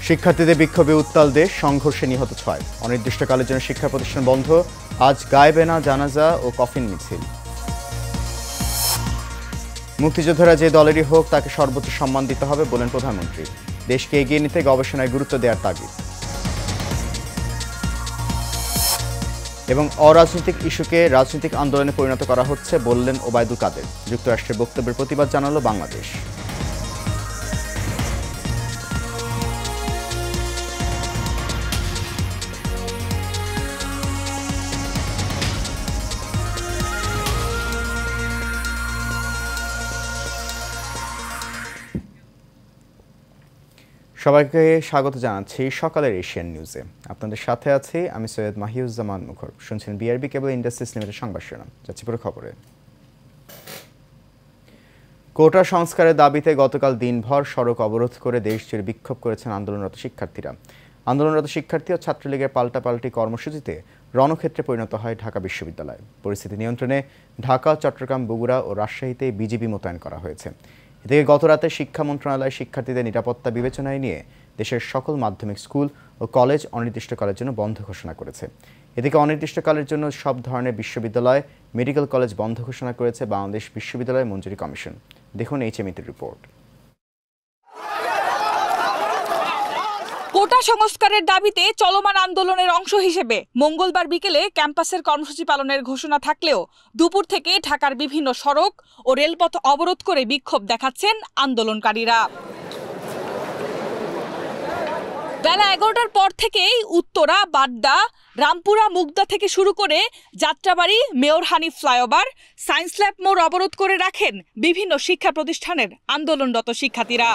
শিক্ষার্থীদের বিক্ষোভে উত্তাল দেশ, সংঘর্ষে নিহত 6। অনির্দিষ্টকালের জন্য শিক্ষা প্রতিষ্ঠান বন্ধ। আজ গায়েবে না জানাজা ও কফিন মিছিল। মুক্তিযোদ্ধারা যে দলেরই হোক তাকে সর্বোচ্চ সম্মান দিতে হবে বলেন প্রধানমন্ত্রী। দেশকে এগিয়ে নিতে গবেষণায় গুরুত্ব দেওয়ার তাগিদ। এবং অরাজনৈতিক ইস্যুকে রাজনৈতিক আন্দোলনে পরিণত করা হচ্ছে বললেন ওবায়দুল কাদের। যুক্তরাষ্ট্রের বক্তব্যের প্রতিবাদ জানালো বাংলাদেশ। সবাইকে স্বাগত জানাচ্ছি সকালের এশিয়ান নিউজে। আপনাদের সাথে আছি আমি সৈয়দ মাহিউজ্জামান মুখর। শুনছেন বিআরবি কেবল ইন্ডাস্ট্রিজ লিমিটেড সংবাদ শিরোনাম। যাচ্ছি পুরো খবরে। কোটা সংস্কারের দাবিতে গতকাল দিনভর সড়ক অবরোধ করে দেশজুড়ে বিক্ষোভ করেছেন আন্দোলনরত শিক্ষার্থীরা। আন্দোলনরত শিক্ষার্থী ও ছাত্রলীগের পাল্টাপাল্টি কর্মসূচিতে রণক্ষেত্রে পরিণত হয় ঢাকা বিশ্ববিদ্যালয়। পরিস্থিতি নিয়ন্ত্রণে ঢাকা, চট্টগ্রাম, বগুড়া ও রাজশাহীতে বিজিবি মোতায়েন করা হয়েছে। এদিকে গতরাতে শিক্ষা মন্ত্রণালয় শিক্ষার্থীদের নিরাপত্তা বিবেচনায় নিয়ে দেশের সকল মাধ্যমিক স্কুল ও কলেজ অনির্দিষ্টকালের জন্য বন্ধ ঘোষণা করেছে। এদিকে অনির্দিষ্টকালের জন্য সব ধরনের বিশ্ববিদ্যালয়, মেডিকেল কলেজ বন্ধ ঘোষণা করেছে বাংলাদেশ বিশ্ববিদ্যালয় মঞ্জুরি কমিশন। দেখুন HMET রিপোর্ট। কোটা সংস্কারের দাবিতে চলমান আন্দোলনের অংশ হিসেবে মঙ্গলবার বিকেলে ক্যাম্পাসের কর্মসূচি পালনের ঘোষণা থাকলেও দুপুর থেকে ঢাকার বিভিন্ন সড়ক ও রেলপথ অবরোধ করে বিক্ষোভ দেখাচ্ছেন আন্দোলনকারীরা। বেলা 11টার পর থেকেই উত্তরা, বাড্ডা, রামপুরা, মুগদা থেকে শুরু করে Jatrabari, mayor Hanif flyover, science lab মোড় অবরোধ করে রাখেন বিভিন্ন শিক্ষা প্রতিষ্ঠানের আন্দোলনরত শিক্ষার্থীরা।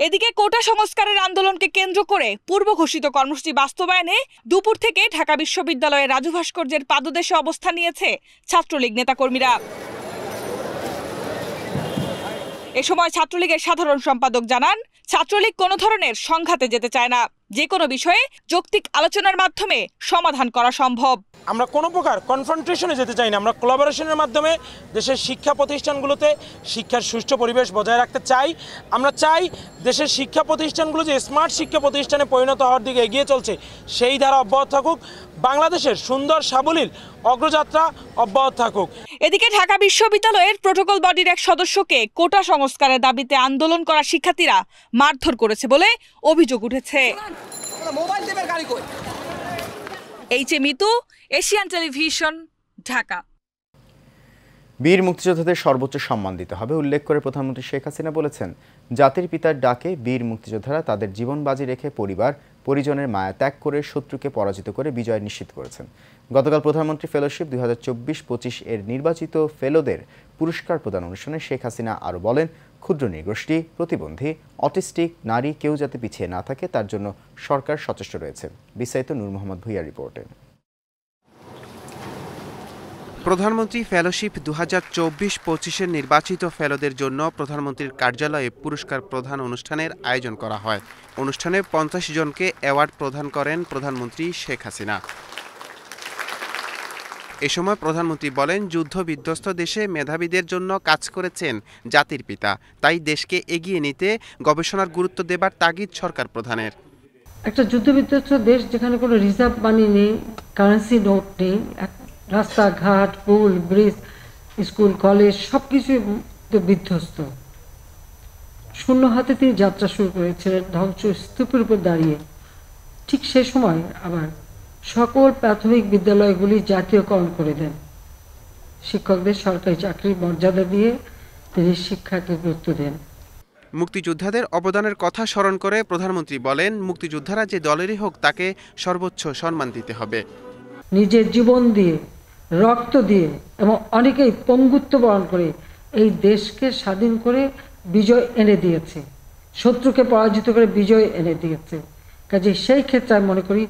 এদিকে কোটা সংস্কারের আন্দোলনকে কেন্দ্র করে পূর্ব ঘোষিত কর্মসূচি বাস্তবায়নে দুপুর থেকে ঢাকা বিশ্ববিদ্যালয়ের রাজু ভাস্কর্যের পাদদেশে অবস্থান নিয়েছে ছাত্রলীগ নেতাকর্মীরা। এ সময় ছাত্রলীগের সাধারণ সম্পাদক জানান, ছাত্রলীগ কোনো ধরনের সংঘাতে যেতে চায় না, যে কোনো বিষয়ে যৌক্তিক আলোচনার মাধ্যমে সমাধান করা সম্ভব। আমরা কোনো প্রকার কনফ্রন্টেশনে যেতে চাই না। আমরা কোলাবোরেশনের মাধ্যমে দেশের শিক্ষা প্রতিষ্ঠানগুলোতে শিক্ষার সুষ্ঠু পরিবেশ বজায় রাখতে চাই। আমরা চাই দেশের শিক্ষা প্রতিষ্ঠানগুলো যে স্মার্ট শিক্ষা প্রতিষ্ঠানে পরিণত হওয়ার দিকে এগিয়ে চলছে সেই ধারা অব্যাহত থাকুক, বাংলাদেশের সুন্দর সাবলীল অগ্রযাত্রা অব্যাহত থাকুক। এদিকে ঢাকা বিশ্ববিদ্যালয়ের প্রোটোকল বডির এক সদস্যকে কোটা সংস্কারের দাবিতে আন্দোলন করা শিক্ষার্থীরা মারধর করেছে বলে অভিযোগ উঠেছে। HMET, Asian television, Dhaka. বীর মুক্তিযোদ্ধাদের সর্বোচ্চ সম্মান দিতে হবে উল্লেখ করে প্রধানমন্ত্রী শেখ হাসিনা বলেছেন, জাতির পিতার ডাকে বীর মুক্তিযোদ্ধারা তাদের জীবন বাজি রেখে পরিবার পরিজনের মায়া ত্যাগ করে শত্রুকে পরাজিত করে বিজয় নিশ্চিত করেছেন। গতকাল প্রধানমন্ত্রী ফেলোশিপ 2024-25 এর নির্বাচিত ফেলোদের পুরস্কার প্রদান অনুষ্ঠানে শেখ হাসিনা আরও বলেন, ক্ষুদ্র নৃগোষ্ঠী, প্রতিবন্ধী, অটিস্টিক, নারী কেউ যাতে পিছিয়ে না থাকে তার জন্য সরকার সচেষ্ট রয়েছে। বিস্তারিত নূর মোহাম্মদ ভুইয়ার রিপোর্টে। প্রধানমন্ত্রী ফেলোশিপ 2024-25 নির্বাচিত ফেলোদের জন্য প্রধানমন্ত্রীর কার্যালয়ে পুরস্কার প্রদান অনুষ্ঠানের আয়োজন করা হয়। অনুষ্ঠানে 50 জনকে অ্যাওয়ার্ড প্রদান করেন প্রধানমন্ত্রী শেখ হাসিনা। এ সময় প্রধানমন্ত্রী বলেন, যুদ্ধ বিধ্বস্ত দেশে মেধাবীদের জন্য কাজ করেছেন জাতির পিতা, তাই দেশকে এগিয়ে নিতে গবেষণার গুরুত্ব দেবার তাগিদ সরকার প্রধানের। একটা যুদ্ধ বিধ্বস্ত দেশ যেখানে কোনো রিজার্ভ মানি নেই, কারেন্সি নোট নেই, রাস্তাঘাট, পুল, ব্রিজ, স্কুল, কলেজ সবকিছু বিধ্বস্ত, শূন্য হাতে তিনি যাত্রা শুরু করেছিলেন ধ্বংস স্তূপের উপর দাঁড়িয়ে। ঠিক সে সময় আবার সকল প্রাথমিক বিদ্যালয়গুলি জাতীয়করণ করে দেন। শিক্ষকদের সরকারি চাকরির মর্যাদা দিয়ে তিনি শিক্ষাকে গুরুত্ব দেন। মুক্তিযোদ্ধাদের অবদানের কথা স্মরণ করে প্রধানমন্ত্রী বলেন, মুক্তিযোদ্ধারা যে দলেরই হোক তাকে সর্বোচ্চ সম্মান দিতে হবে। নিজের জীবন দিয়ে, রক্ত দিয়ে এবং অনেকেই পঙ্গুত্ব বরণ করে এই দেশকে স্বাধীন করে বিজয় এনে দিয়েছে, শত্রুকে পরাজিত করে বিজয় এনে দিয়েছে। কাজে সেই ক্ষেত্রে আমি মনে করি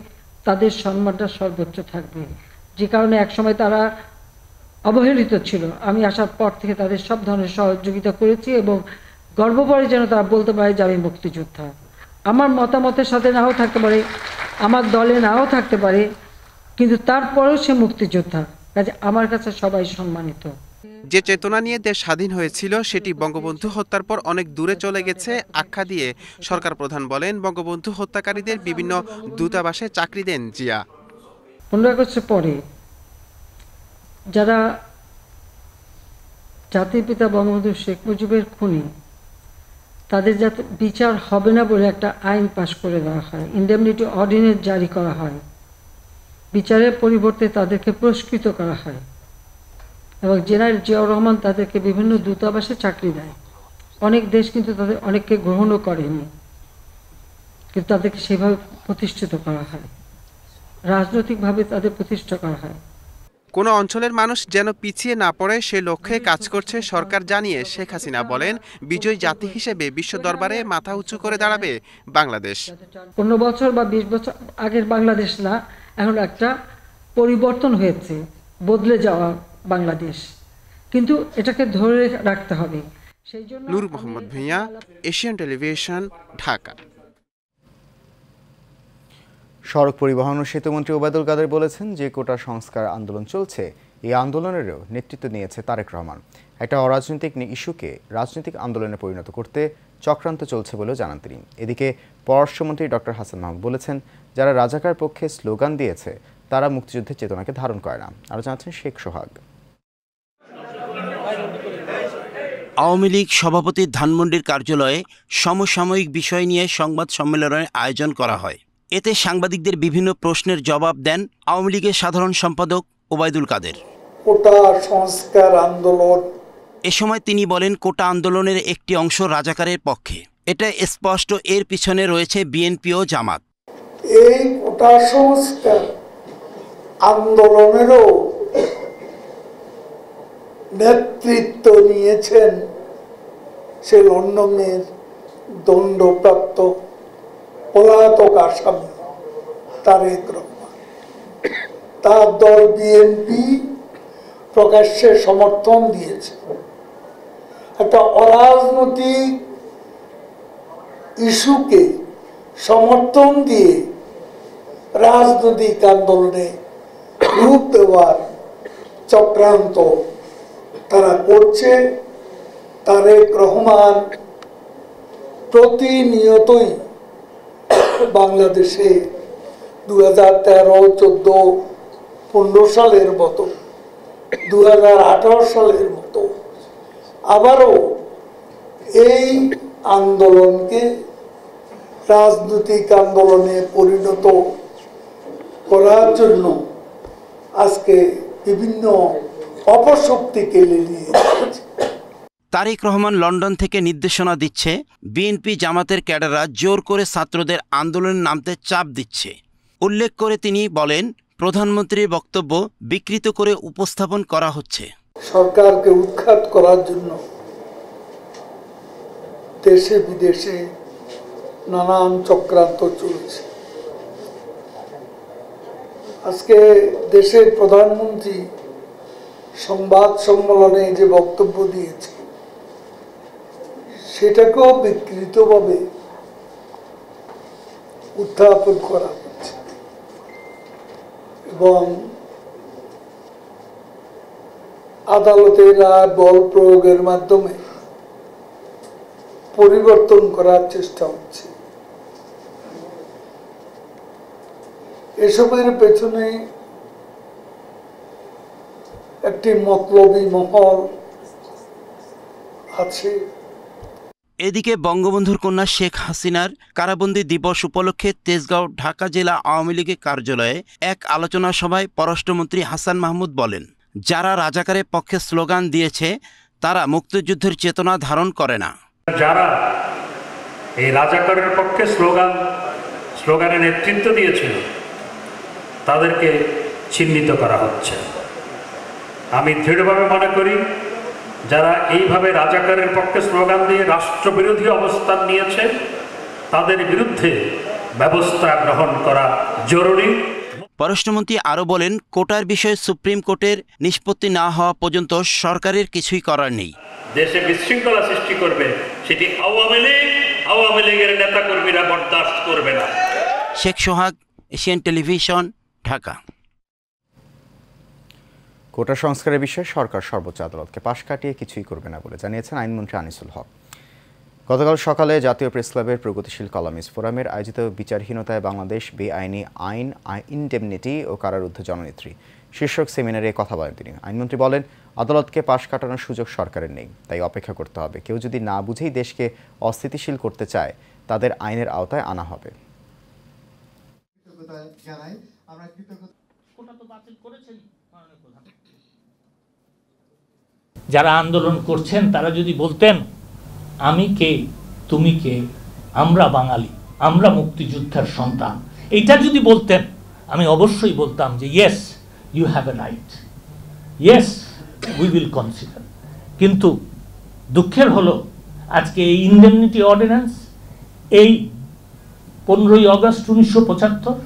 তাদের সম্মানটা সর্বোচ্চ থাকবে। যে কারণে একসময় তারা অবহেলিত ছিল, আমি আসার পর থেকে তাদের সব ধরনের সহযোগিতা করেছি এবং গর্ব করে যেন তারা বলতে পারে যে আমি মুক্তিযোদ্ধা। আমার মতামতের সাথে নাও থাকতে পারে, আমার দলে নাও থাকতে পারে, কিন্তু তারপরেও সে মুক্তিযোদ্ধা। কাজে আমার কাছে সবাই সম্মানিত। যে চেতনা নিয়ে দেশ স্বাধীন হয়েছিল সেটি বঙ্গবন্ধু হত্যার পর অনেক দূরে চলে গেছে আখ্যা দিয়ে সরকার প্রধান বলেন, বঙ্গবন্ধু হত্যাকারীদের বিভিন্ন দূতাবাসে চাকরি দেন জিয়া। 15 আগস্টের পরে যারা জাতির পিতা বঙ্গবন্ধু শেখ মুজিবের খুনি, তাদের যাতে বিচার হবে না বলে একটা আইন পাশ করে দেওয়া হয়, ইনডেমনিটি অর্ডিন্যান্স জারি করা হয়, বিচারের পরিবর্তে তাদেরকে পুরস্কৃত করা হয় এবং জেনারেল জিয়াউর রহমান তাদেরকে বিভিন্ন দূতাবাসে চাকরি দেয়। অনেক দেশ কিন্তু তাদের অনেককে গ্রহণও করেনি, কিন্তু তাদেরকে সেভাবে প্রতিষ্ঠিত করা হয়, রাজনৈতিকভাবে তাদের প্রতিষ্ঠা করা হয়। কোনো অঞ্চলের মানুষ যেন পিছিয়ে না পড়ে সে লক্ষ্যে কাজ করছে সরকার জানিয়ে শেখ হাসিনা বলেন, বিজয়ী জাতি হিসেবে বিশ্ব দরবারে মাথা উঁচু করে দাঁড়াবে বাংলাদেশ। 15 বছর বা 20 বছর আগের বাংলাদেশ না, এখন একটা পরিবর্তন হয়েছে, বদলে যাওয়া বাংলাদেশ, কিন্তু এটাকে ধরে রাখতে হবে। সেই জন্য নূর মোহাম্মদ ভূঁইয়া, এশিয়ান টেলিভিশন, ঢাকা। সড়ক পরিবহন ও সেতুমন্ত্রী ওবায়দুল কাদের বলেছেন, যে কোটা সংস্কার আন্দোলন চলছে, এই আন্দোলনেরও নেতৃত্ব নিয়েছে তারেক রহমান। একটা অরাজনৈতিক ইস্যুকে রাজনৈতিক আন্দোলনে পরিণত করতে চক্রান্ত চলছে বলেও জানান তিনি। এদিকে পররাষ্ট্রমন্ত্রী ডক্টর হাসান মাহমুদ বলেছেন, যারা রাজাকার পক্ষে স্লোগান দিয়েছে তারা মুক্তিযুদ্ধের চেতনাকে ধারণ করে না। আরও জানাচ্ছেন শেখ সোহাগ। আওয়ামী লীগ সভাপতির ধানমন্ডির কার্যালয়ে সমসাময়িক বিষয় নিয়ে সংবাদ সম্মেলনের আয়োজন করা হয়। এতে সাংবাদিকদের বিভিন্ন প্রশ্নের জবাব দেন আওয়ামী লীগের সাধারণ সম্পাদক ওবায়দুল কাদের। কোটা সংস্কার আন্দোলন, এ সময় তিনি বলেন, কোটা আন্দোলনের একটি অংশ রাজাকারের পক্ষে। এটা স্পষ্ট, এর পিছনে রয়েছে বিএনপি ও জামাত। এই কোটা সংস্কার আন্দোলনেরও নেতৃত্ব নিয়েছেন সে লন্ডনের দণ্ডপ্রাপ্ত পলাতক আসামি তারেক রহমান। তার দল বিএনপি প্রকাশ্যে সমর্থন দিয়েছে। একটা অরাজনৈতিক ইস্যুকে সমর্থন দিয়ে রাজনৈতিক আন্দোলনে রূপ দেওয়ার চক্রান্ত তারা করছে। তারেক রহমান প্রতিনিয়তই বাংলাদেশে 2013, 14, 15 সালের মতো, 2018 সালের মতো আবারও এই আন্দোলনকে রাজনৈতিক আন্দোলনে পরিণত করার জন্য আজকে বিভিন্ন অপশক্তিকে লেলিয়ে দিচ্ছে। তারেক রহমান লন্ডন থেকে নির্দেশনা দিচ্ছে, বিএনপি জামাতের ক্যাডাররা জোর করে ছাত্রদের আন্দোলনে নামতে চাপ দিচ্ছে। উল্লেখ করে তিনি বলেন, প্রধানমন্ত্রীর বক্তব্য বিকৃত করে উপস্থাপন করা হচ্ছে। সরকারকে উৎখাত করার জন্য দেশে বিদেশে নানান চক্রান্ত চলছে। আজকে দেশের প্রধানমন্ত্রী সংবাদ সম্মেলনে যে বক্তব্য দিয়েছে সেটাকেও বিকৃতভাবে উত্থাপন করা হচ্ছে এবং আদালতের রায় বল প্রয়োগের মাধ্যমে পরিবর্তন করার চেষ্টা হচ্ছে। এসবের পেছনে একটি মতলবী মহল আছে। এদিকে বঙ্গবন্ধুর কন্যা শেখ হাসিনার কারাবন্দী দিবস উপলক্ষে তেজগাঁও ঢাকা জেলা আওয়ামী লীগের কার্যালয়ে এক আলোচনা সভায় পররাষ্ট্রমন্ত্রী হাসান মাহমুদ বলেন, যারা রাজাকারের পক্ষে স্লোগান দিয়েছে তারা মুক্তিযুদ্ধের চেতনা ধারণ করে না। যারা এই রাজাকারের পক্ষে স্লোগানের নেতৃত্ব দিয়েছিল তাদেরকে চিহ্নিত করা হচ্ছে। আমি দৃঢ়ভাবে মনে করি, যারা এইভাবে রাজাকারের পক্ষে স্লোগান দিয়ে রাষ্ট্রবিরোধী অবস্থান নিয়েছে তাদের বিরুদ্ধে ব্যবস্থা গ্রহণ করা জরুরি। পররাষ্ট্রমন্ত্রী আরও বলেন, কোটার বিষয়ে সুপ্রিম কোর্টের নিষ্পত্তি না হওয়া পর্যন্ত সরকারের কিছুই করার নেই। দেশে বিশৃঙ্খলা সৃষ্টি করবে সেটি আওয়ামী লীগের নেতাকর্মীরা বরদাস্ত করবে না। শেখ সোহাগ, এশিয়ান টেলিভিশন, ঢাকা। কোটা সংস্কারের বিষয়ে সরকার সর্বোচ্চ আদালতকে পাশ কাটিয়ে কিছুই করবে না বলে জানিয়েছেন আইনমন্ত্রী আনিসুল হক। গতকাল সকালে জাতীয় প্রেস ক্লাবের প্রগতিশীল কলামিস্ট ফোরামের আয়োজিত বিচারহীনতায় বাংলাদেশ বেআইনি আইন, ইনডেমনিটি ও কারারুদ্ধ জননেত্রী শীর্ষক সেমিনারে কথা বলেন তিনি। আইনমন্ত্রী বলেন, আদালতকে পাশ কাটানোর সুযোগ সরকারের নেই, তাই অপেক্ষা করতে হবে। কেউ যদি না বুঝেই দেশকে অস্থিতিশীল করতে চায়, তাদের আইনের আওতায় আনা হবে। যারা আন্দোলন করছেন তারা যদি বলতেন আমি কে, তুমি কে, আমরা বাঙালি, আমরা মুক্তিযোদ্ধার সন্তান, এইটা যদি বলতেন, আমি অবশ্যই বলতাম যে yes, you have a right, yes we will consider. কিন্তু দুঃখের হলো আজকে এই ইনডেমনিটি অর্ডিন্যান্স, এই 15ই আগস্ট 1975,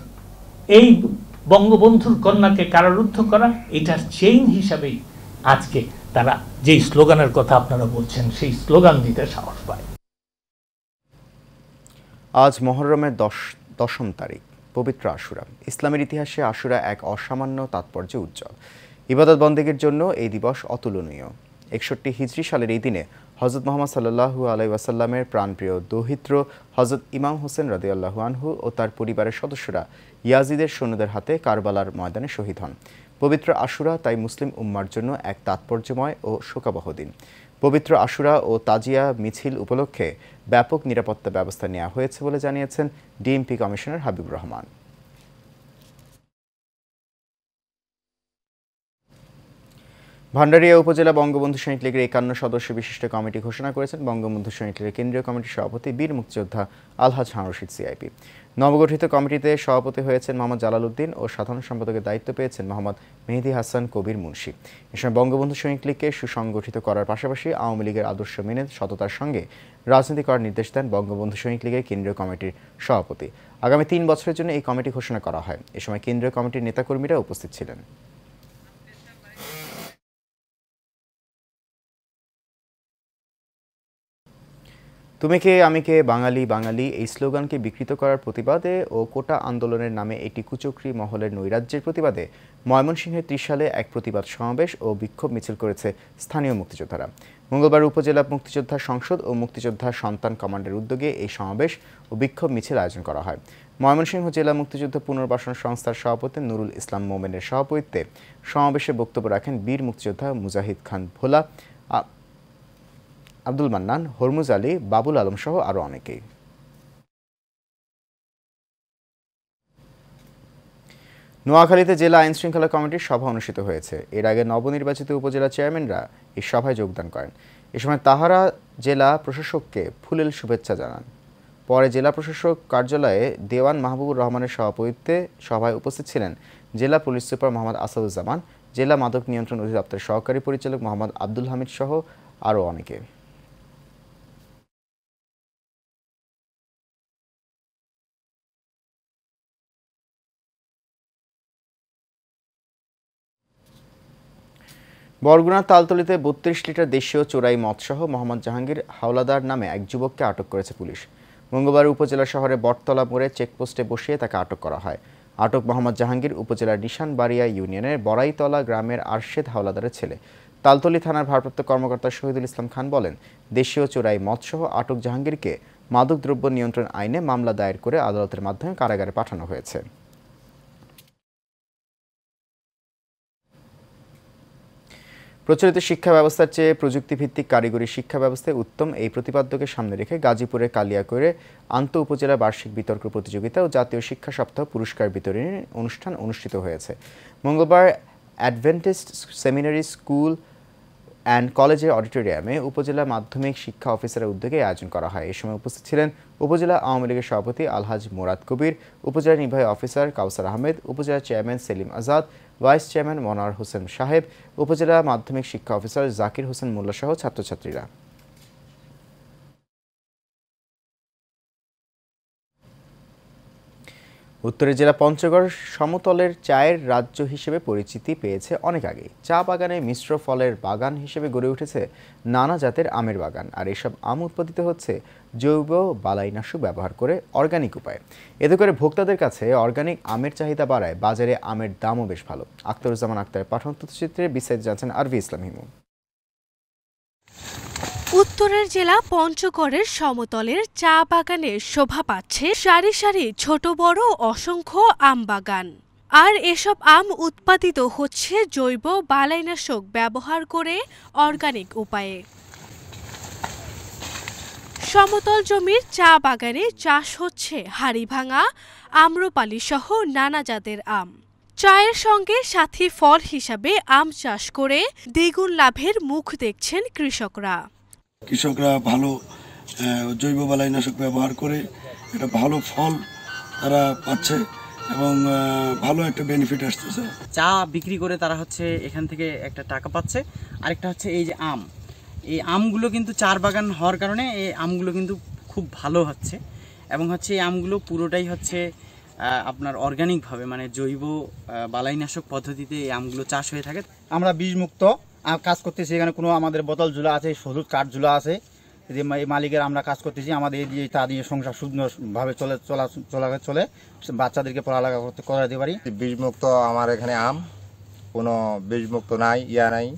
এই বঙ্গবন্ধুর কন্যাকে কারারুদ্ধ করা, এটার চেইন হিসাবেই আজকে তারা যেই স্লোগানের কথা আপনারা বলছেন সেই স্লোগান দিতে সাহস পায়। আজ মুহররমের দশম তারিখ, পবিত্র আশুরা। ইসলামের ইতিহাসে আশুরা এক অসামান্য তাৎপর্য উজ্জ্বল। ইবাদত বন্দেগীর জন্য এই দিবস অতুলনীয়। 61 হিজরি সালের এই দিনে হযরত মুহাম্মদ সাল্লাল্লাহু আলাইহি ওয়াসাল্লামের প্রাণপ্রিয় দৌহিত্র হযরত ইমাম হোসেন রাদিয়াল্লাহু আনহু ও তার পরিবারের সদস্যরা ইয়াজিদের সৈন্যদের হাতে কারবালার ময়দানে শহীদ হন। পবিত্র আশুরা তাই মুসলিম উম্মার জন্য এক তাৎপর্যময় ও শোকাবহ দিন। পবিত্র আশুরা ও তাজিয়া মিছিল উপলক্ষে ব্যাপক নিরাপত্তা ব্যবস্থা নেওয়া হয়েছে বলে জানিয়েছেন ডিএমপি কমিশনার হাবিবুর রহমান। ভান্ডারিয়া উপজেলা বঙ্গবন্ধু সৈনিক লীগের 51 সদস্য বিশিষ্ট কমিটি ঘোষণা করেছেন বঙ্গবন্ধু সৈনিক লীগের কেন্দ্রীয় কমিটির সভাপতি বীর মুক্তিযোদ্ধা আলহাজ হারুন রশিদ সিআইপি। নবগঠিত কমিটিতে সভাপতি হয়েছেন মোহাম্মদ জালাল উদ্দিন ও সাধারণ সম্পাদকের দায়িত্ব পেয়েছেন মোহাম্মদ মেহেদী হাসান কবির মুন্সি। এ সময় বঙ্গবন্ধু সৈনিক লীগকে সুসংগঠিত করার পাশাপাশি আওয়ামী লীগের আদর্শ মেনে সততার সঙ্গে রাজনীতি করার নির্দেশ দেন বঙ্গবন্ধু সৈনিক লীগের কেন্দ্রীয় কমিটির সভাপতি। আগামী 3 বছরের জন্য এই কমিটি ঘোষণা করা হয়। এ সময় কেন্দ্রীয় কমিটির নেতাকর্মীরা উপস্থিত ছিলেন। তুমি কে আমি কে, বাঙালি বাঙালি এই স্লোগানকে বিকৃত করার প্রতিবাদে ও কোটা আন্দোলনের নামে একটি কুচক্রী মহলের নৈরাজ্যের প্রতিবাদে ময়মনসিংহের ত্রিশালে এক প্রতিবাদ সমাবেশ ও বিক্ষোভ মিছিল করেছে স্থানীয় মুক্তিযোদ্ধারা। মঙ্গলবার উপজেলা মুক্তিযোদ্ধা সংসদ ও মুক্তিযোদ্ধা সন্তান কমান্ডের উদ্যোগে এই সমাবেশ ও বিক্ষোভ মিছিল আয়োজন করা হয়। ময়মনসিংহ জেলা মুক্তিযুদ্ধ পুনর্বাসন সংস্থার সভাপতি নুরুল ইসলাম মোমেনের সভাপতিত্বে সমাবেশে বক্তব্য রাখেন বীর মুক্তিযোদ্ধা মুজাহিদ খান ভোলা, আব্দুল মান্নান, হরমুজ আলী, বাবুল আলম সহ আরও অনেকেই। নোয়াখালীতে জেলা আইন শৃঙ্খলা কমিটির সভা অনুষ্ঠিত হয়েছে। এর আগে নবনির্বাচিত উপজেলা চেয়ারম্যানরা এই সভায় যোগদান করেন। এ সময় তাহারা জেলা প্রশাসককে ফুলেল শুভেচ্ছা জানান। পরে জেলা প্রশাসক কার্যালয়ে দেওয়ান মাহবুবুর রহমানের সভাপতিত্বে সভায় উপস্থিত ছিলেন জেলা পুলিশ সুপার মোহাম্মদ আসাদুজ্জামান, জেলা মাদক নিয়ন্ত্রণ অধিদপ্তরের সহকারী পরিচালক মোহাম্মদ আব্দুল হামিদ সহ আরও অনেকে। বরগুনার তালতলীতে 32 লিটার দেশীয় চোরাই মদসহ মোহাম্মদ জাহাঙ্গীর হাওলাদার নামে এক যুবককে আটক করেছে পুলিশ। মঙ্গলবার উপজেলা শহরে বটতলা মোড়ে চেকপোস্টে বসিয়ে তাকে আটক করা হয়। আটক মোহাম্মদ জাহাঙ্গীর উপজেলার নিশানবাড়িয়া ইউনিয়নের বড়াইতলা গ্রামের আরশেদ হাওলাদারের ছেলে। তালতলী থানার ভারপ্রাপ্ত কর্মকর্তা শহীদুল ইসলাম খান বলেন, দেশীয় চোরাই মদসহ আটক জাহাঙ্গীরকে মাদকদ্রব্য নিয়ন্ত্রণ আইনে মামলা দায়ের করে আদালতের মাধ্যমে কারাগারে পাঠানো হয়েছে। প্রচলিত শিক্ষা ব্যবস্থার চেয়ে প্রযুক্তিভিত্তিক কারিগরি শিক্ষা ব্যবস্থায় উত্তম এই প্রতিপাদ্যকে সামনে রেখে গাজীপুরের কালিয়াকৈরে আন্তঃ উপজেলা বার্ষিক বিতর্ক প্রতিযোগিতা ও জাতীয় শিক্ষা সপ্তাহ পুরস্কার বিতরণী অনুষ্ঠান অনুষ্ঠিত হয়েছে। মঙ্গলবার অ্যাডভেন্টিস্ট সেমিনারি স্কুল অ্যান্ড কলেজের অডিটোরিয়ামে উপজেলা মাধ্যমিক শিক্ষা অফিসারের উদ্যোগে আয়োজন করা হয়। এ সময় উপস্থিত ছিলেন উপজেলা আওয়ামী লীগের সভাপতি আলহাজ মোরাদ কবির, উপজেলা নির্বাহী officer Kausar Ahmed, upazila chairman Selim Azad, vice chairman Monowar Hossain Saheb, upazila মাধ্যমিক শিক্ষা অফিসার জাকির হোসেন মোল্লা সহ ছাত্রছাত্রীরা। উত্তরের জেলা পঞ্চগড় সমতলের চায়ের রাজ্য হিসেবে পরিচিতি পেয়েছে অনেক আগেই। চা বাগানে মিশ্র ফলের বাগান হিসেবে গড়ে উঠেছে নানা জাতের আমের বাগান, আর এসব আম উৎপাদিত হচ্ছে জৈব বালাইনাশক ব্যবহার করে অর্গানিক উপায়ে। এতে করে ভোক্তাদের কাছে অর্গানিক আমের চাহিদা বাড়ায়, বাজারে আমের দামও বেশ ভালো। আখতারুজ্জামান আক্তারের পাঠানো তথ্যচিত্রে বিস্তারিত জানছেন আরভি ইসলাম হিমু। উত্তরের জেলা পঞ্চগড়ের সমতলের চা বাগানে শোভা পাচ্ছে সারি সারি ছোট বড় অসংখ্য আম বাগান, আর এসব আম উৎপাদিত হচ্ছে জৈব বালাইনাশক ব্যবহার করে অর্গানিক উপায়ে। সমতল জমির চা বাগানে চাষ হচ্ছে হাড়িভাঙা, আম্রপালি সহ নানা জাতের আম। চায়ের সঙ্গে সাথী ফল হিসাবে আম চাষ করে দ্বিগুণ লাভের মুখ দেখছেন কৃষকরা। কৃষকরা ভালো জৈব বালাইনাশক ব্যবহার করে একটা ভালো ফল তারা পাচ্ছে এবং ভালো একটা বেনিফিট আসতেছে। চা বিক্রি করে তারা হচ্ছে এখান থেকে একটা টাকা পাচ্ছে। আরেকটা হচ্ছে এই যে আম, এই আমগুলো কিন্তু চার বাগান হওয়ার কারণে এই আমগুলো কিন্তু খুব ভালো হচ্ছে এবং হচ্ছে এই আমগুলো পুরোটাই হচ্ছে আপনার অর্গানিকভাবে মানে জৈব বালাইনাশক পদ্ধতিতে এই আমগুলো চাষ হয়ে থাকে। আমরা বীজমুক্ত কাজ করতেছি, এখানে কোনো আমাদের বোতল ঝুলা আছে, হলুদ কাঠ ঝুলা আছে, যে মালিকের আমরা কাজ করতেছি, আমাদের এই দিয়ে তা দিয়ে সংসার সুন্দরভাবে চলে বাচ্চাদেরকে পড়ালেখা করে দিতে পারি। বীজমুক্ত আমার এখানে আম, কোনো বীজমুক্ত নাই, নাই।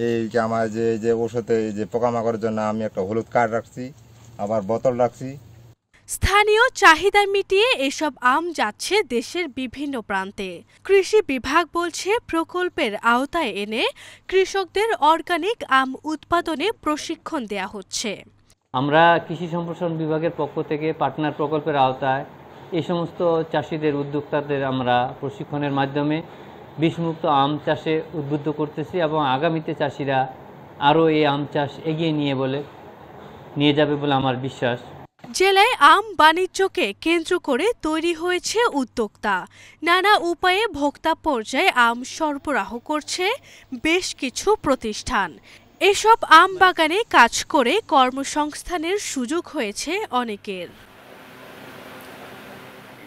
এই যে আমার যে ওষুধে যে পোকামাকড়ের জন্য আমি একটা হলুদ কাঠ রাখছি, আবার বোতল রাখছি। স্থানীয় চাহিদা মিটিয়ে এসব আম যাচ্ছে দেশের বিভিন্ন প্রান্তে। কৃষি বিভাগ বলছে প্রকল্পের আওতায় এনে কৃষকদের অর্গানিক আম উৎপাদনে প্রশিক্ষণ দেয়া হচ্ছে। আমরা কৃষি সম্প্রসারণ বিভাগের পক্ষ থেকে পার্টনার প্রকল্পের আওতায় এই সমস্ত চাষিদের উদ্যোক্তাদের আমরা প্রশিক্ষণের মাধ্যমে বিষমুক্ত আম চাষে উদ্বুদ্ধ করতেছি এবং আগামীতে চাষিরা আরও এই আম চাষ এগিয়ে নিয়ে যাবে বলে আমার বিশ্বাস। জেলায় আম বাণিজ্যকে কেন্দ্র করে তৈরি হয়েছে উদ্যোক্তা। নানা উপায়ে ভোক্তা পর্যায়ে আম সরবরাহ করছে বেশ কিছু প্রতিষ্ঠান। এসব আম বাগানে কাজ করে কর্মসংস্থানের সুযোগ হয়েছে অনেকের।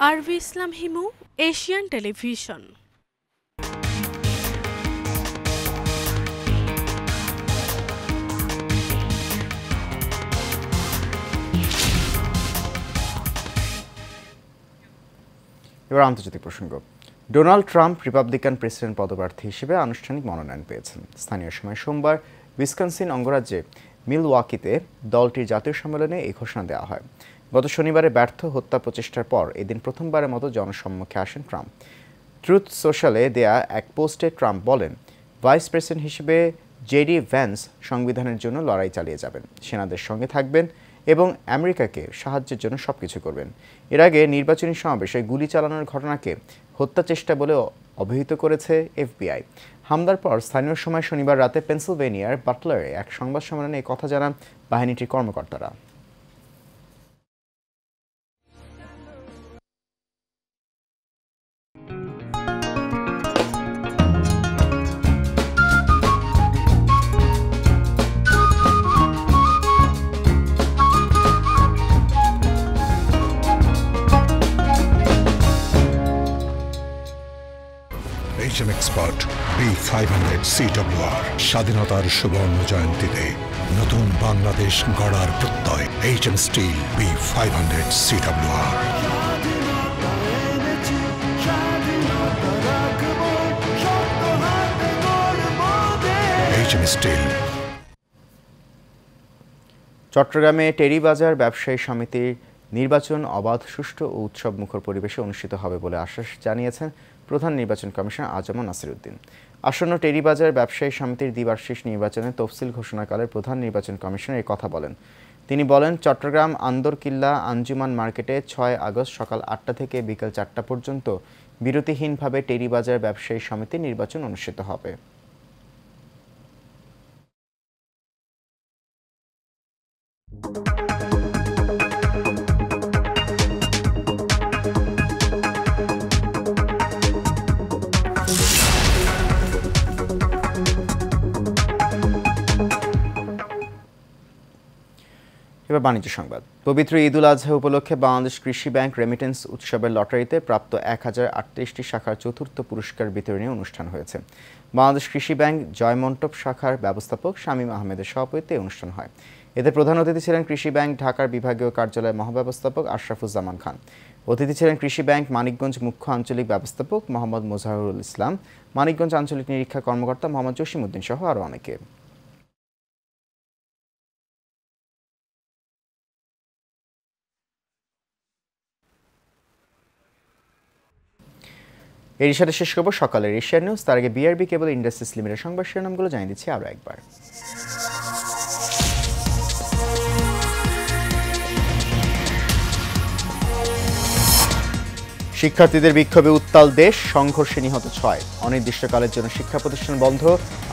আরভি ইসলাম হিমু, এশিয়ান টেলিভিশন। এবার আন্তর্জাতিক প্রসঙ্গ। ডোনাল্ড ট্রাম্প রিপাবলিকান প্রেসিডেন্ট পদপ্রার্থী হিসেবে আনুষ্ঠানিক মনোনয়ন পেয়েছেন। স্থানীয় সময় সোমবার উইসকনসিন অঙ্গরাজ্যে মিলওয়াকিতে দলটির জাতীয় সম্মেলনে এই ঘোষণা দেওয়া হয়। গত শনিবারে ব্যর্থ হত্যা প্রচেষ্টার পর এদিন প্রথমবারের মতো জনসম্মুখে আসেন ট্রাম্প। ট্রুথ সোশ্যালে দেয়া এক পোস্টে ট্রাম্প বলেন, ভাইস প্রেসিডেন্ট হিসেবে জেডি ভ্যান্স সংবিধানের জন্য লড়াই চালিয়ে যাবেন, সেনাদের সঙ্গে থাকবেন এবং আমেরিকাকে সাহায্যের জন্য সবকিছু করবেন। এর আগে নির্বাচনী সমাবেশে গুলি চালানোর ঘটনাকে হত্যা চেষ্টা বলে অভিহিত করেছে এফবিআই। হামলার পর স্থানীয় সময় শনিবার রাতে পেনসিলভেনিয়ার বাটলারে এক সংবাদ সম্মেলনে এই কথা জানান বাহিনীটির কর্মকর্তারা। এক্সপার্ট B500 CWR স্বাধীনতার সুবর্ণ জয়ন্তীতে নতুন বাংলাদেশ গড়ার প্রত্যয়। HM steel B500 CWR। HM steel. চট্টগ্রামে টেরিবাজার ব্যবসায়ী সমিতির নির্বাচন অবাধ, সুষ্ঠু ও উৎসবমুখর পরিবেশে অনুষ্ঠিত হবে বলে আশ্বাস জানিয়েছেন প্রধান নির্বাচন কমিশনার আজম নাসিরউদ্দিন। আসন্ন টেরিবাজার ব্যবসায়ী সমিতির দ্বিবার্ষিক নির্বাচনের তফসিল ঘোষণাকালে প্রধান নির্বাচন কমিশনার এই কথা বলেন। তিনি বলেন, চট্টগ্রাম আন্দরকিল্লা আঞ্জুমান মার্কেটে 6 আগস্ট সকাল 8টা থেকে বিকেল 4টা পর্যন্ত বিরতিহীনভাবে টেরিবাজার ব্যবসায়ী সমিতির নির্বাচন অনুষ্ঠিত হবে। এবার বাণিজ্য সংবাদ। পবিত্র ঈদুল আজহা উপলক্ষে বাংলাদেশ কৃষি ব্যাংক রেমিটেন্স উৎসবের লটারিতে প্রাপ্ত 1038টি শাখার চতুর্থ পুরস্কার বিতরণী অনুষ্ঠান হয়েছে। বাংলাদেশ কৃষি ব্যাংক জয়মন্টপ শাখার ব্যবস্থাপক শামীম আহমেদের সভাপতিত্বে অনুষ্ঠান হয়। এতে প্রধান অতিথি ছিলেন কৃষি ব্যাংক ঢাকার বিভাগীয় কার্যালয়ের মহাব্যবস্থাপক আশরাফুজ্জামান খান। অতিথি ছিলেন কৃষি ব্যাংক মানিকগঞ্জ মুখ্য আঞ্চলিক ব্যবস্থাপক মোহাম্মদ মোজাহিরুল ইসলাম, মানিকগঞ্জ আঞ্চলিক নিরীক্ষা কর্মকর্তা মোহাম্মদ জসিমউদ্দিন সহ আরও অনেকে। এর সাথে শেষ করব সকালের এশিয়ান নিউজ। তার আগে বিআরবি কেবল ইন্ডাস্ট্রিজ লিমিটেড সংবাদ শিরোনামগুলো জানিয়ে দিচ্ছি আরও একবার। শিক্ষার্থীদের বিক্ষোভে উত্তাল দেশ, সংঘর্ষে নিহত 6। অনির্দিষ্টকালের জন্য শিক্ষা প্রতিষ্ঠান বন্ধ,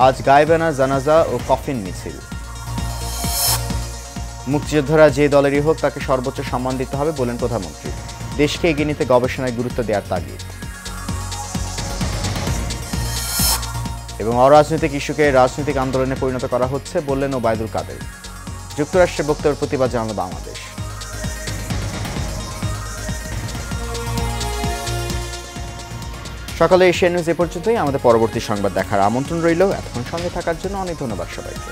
আজ গায়েবানা, জানাজা ও কফিন মিছিল। মুক্তিযোদ্ধারা যে দলেরই হোক তাকে সর্বোচ্চ সম্মান দিতে হবে বলেন প্রধানমন্ত্রী। দেশকে এগিয়ে নিতে গবেষণায় গুরুত্ব দেওয়ার তাগিদ। এবং অরাজনৈতিক ইস্যুকে রাজনৈতিক আন্দোলনে পরিণত করা হচ্ছে বললেন ওবায়দুল কাদের। যুক্তরাষ্ট্রের বক্তব্যের প্রতিবাদ জানাল বাংলাদেশ। সকালে এশিয়ান নিউজ এ পর্যন্তই। আমাদের পরবর্তী সংবাদ দেখার আমন্ত্রণ রইল। এতক্ষণ সঙ্গে থাকার জন্য অনেক ধন্যবাদ সবাইকে।